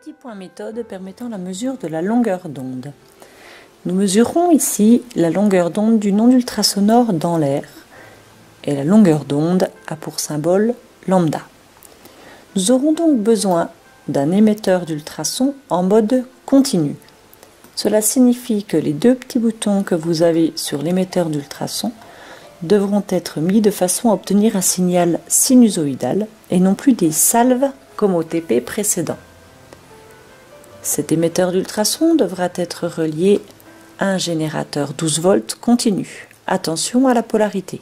Petit point méthode permettant la mesure de la longueur d'onde. Nous mesurons ici la longueur d'onde d'une onde ultrasonore dans l'air et la longueur d'onde a pour symbole lambda. Nous aurons donc besoin d'un émetteur d'ultrasons en mode continu. Cela signifie que les deux petits boutons que vous avez sur l'émetteur d'ultrasons devront être mis de façon à obtenir un signal sinusoïdal et non plus des salves comme au TP précédent. Cet émetteur d'ultrasons devra être relié à un générateur 12 volts continu. Attention à la polarité.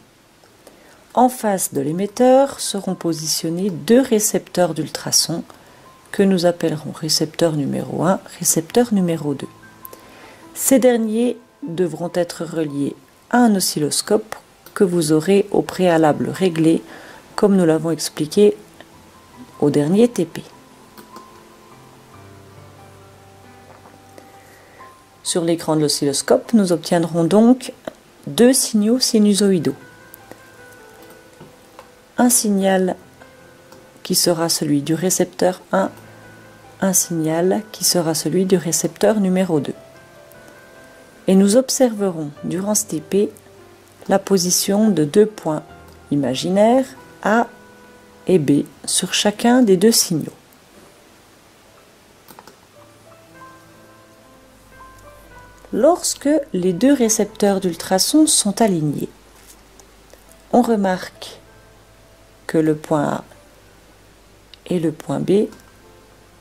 En face de l'émetteur seront positionnés deux récepteurs d'ultrasons que nous appellerons récepteur numéro 1, récepteur numéro 2. Ces derniers devront être reliés à un oscilloscope que vous aurez au préalable réglé comme nous l'avons expliqué au dernier TP. Sur l'écran de l'oscilloscope, nous obtiendrons donc deux signaux sinusoïdaux. Un signal qui sera celui du récepteur 1, un signal qui sera celui du récepteur numéro 2. Et nous observerons durant ce TP la position de deux points imaginaires A et B sur chacun des deux signaux. Lorsque les deux récepteurs d'ultrasons sont alignés, on remarque que le point A et le point B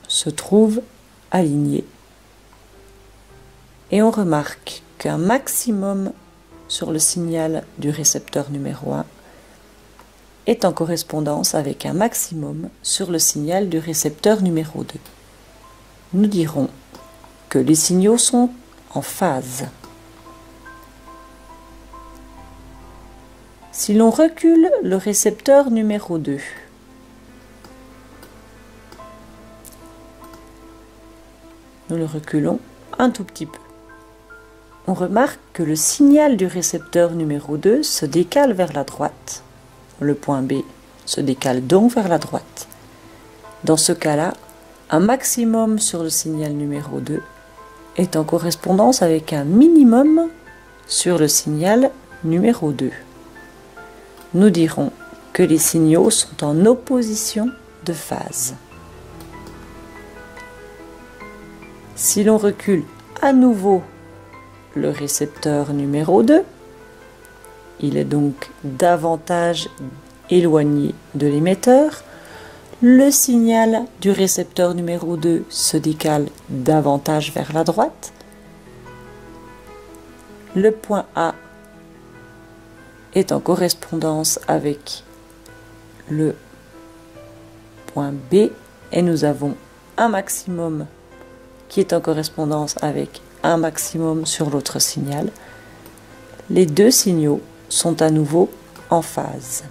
se trouvent alignés. Et on remarque qu'un maximum sur le signal du récepteur numéro 1 est en correspondance avec un maximum sur le signal du récepteur numéro 2. Nous dirons que les signaux sont en phase. Si l'on recule le récepteur numéro 2, nous le reculons un tout petit peu. On remarque que le signal du récepteur numéro 2 se décale vers la droite. Le point B se décale donc vers la droite. Dans ce cas-là, un maximum sur le signal numéro 2 est en correspondance avec un minimum sur le signal numéro 2. Nous dirons que les signaux sont en opposition de phase. Si l'on recule à nouveau le récepteur numéro 2, il est donc davantage éloigné de l'émetteur. Le signal du récepteur numéro 2 se décale davantage vers la droite. Le point A est en correspondance avec le point B et nous avons un maximum qui est en correspondance avec un maximum sur l'autre signal. Les deux signaux sont à nouveau en phase.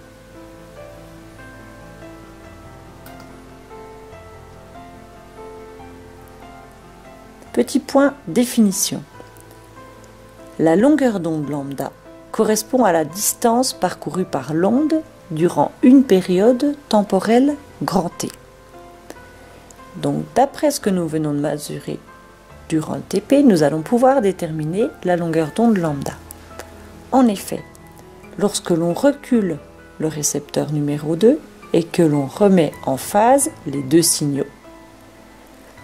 Petit point définition. La longueur d'onde lambda correspond à la distance parcourue par l'onde durant une période temporelle grand T. Donc d'après ce que nous venons de mesurer durant le TP, nous allons pouvoir déterminer la longueur d'onde lambda. En effet, lorsque l'on recule le récepteur numéro 2 et que l'on remet en phase les deux signaux,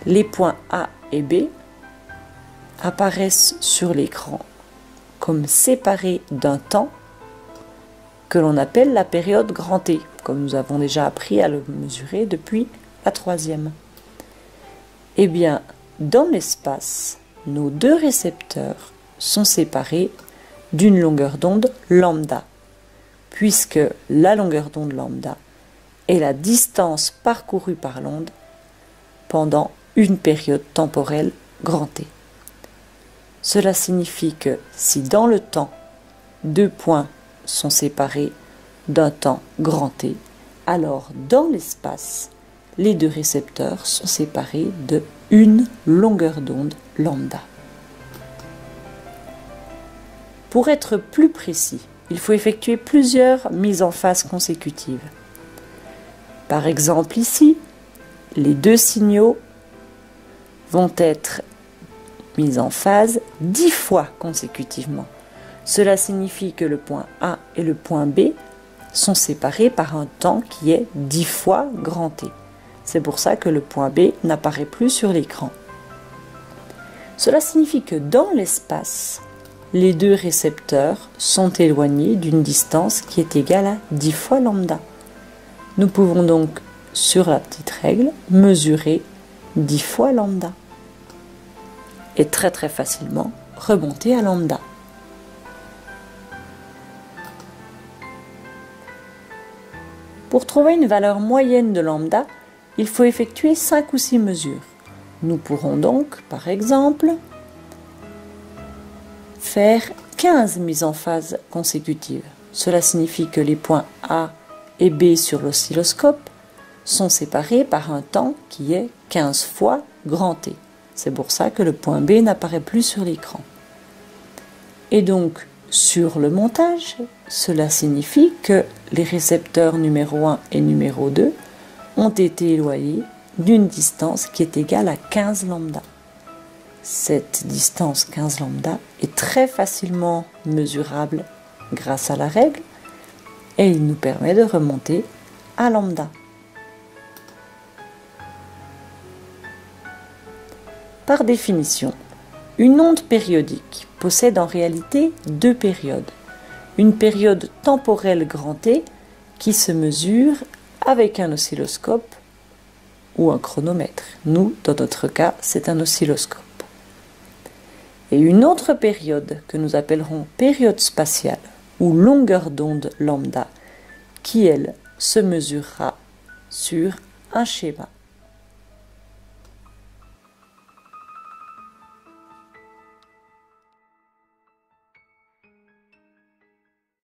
les points A et B apparaissent sur l'écran comme séparés d'un temps que l'on appelle la période grand T, comme nous avons déjà appris à le mesurer depuis la troisième. Eh bien, dans l'espace, nos deux récepteurs sont séparés d'une longueur d'onde lambda, puisque la longueur d'onde lambda est la distance parcourue par l'onde pendant une période temporelle grand T. Cela signifie que si dans le temps, deux points sont séparés d'un temps grand T, alors dans l'espace, les deux récepteurs sont séparés de une longueur d'onde lambda. Pour être plus précis, il faut effectuer plusieurs mises en phase consécutives. Par exemple ici, les deux signaux vont être mises en phase 10 fois consécutivement. Cela signifie que le point A et le point B sont séparés par un temps qui est 10 fois grand T. C'est pour ça que le point B n'apparaît plus sur l'écran. Cela signifie que dans l'espace, les deux récepteurs sont éloignés d'une distance qui est égale à 10 fois lambda. Nous pouvons donc, sur la petite règle, mesurer 10 fois lambda. Et très facilement remonter à lambda. Pour trouver une valeur moyenne de lambda, il faut effectuer 5 ou 6 mesures. Nous pourrons donc, par exemple, faire 15 mises en phase consécutives. Cela signifie que les points A et B sur l'oscilloscope sont séparés par un temps qui est 15 fois grand T. C'est pour ça que le point B n'apparaît plus sur l'écran. Et donc, sur le montage, cela signifie que les récepteurs numéro 1 et numéro 2 ont été éloignés d'une distance qui est égale à 15 lambda. Cette distance 15 lambda est très facilement mesurable grâce à la règle et il nous permet de remonter à lambda. Par définition, une onde périodique possède en réalité deux périodes. Une période temporelle grand T qui se mesure avec un oscilloscope ou un chronomètre. Nous, dans notre cas, c'est un oscilloscope. Et une autre période que nous appellerons période spatiale ou longueur d'onde lambda qui, elle, se mesurera sur un schéma.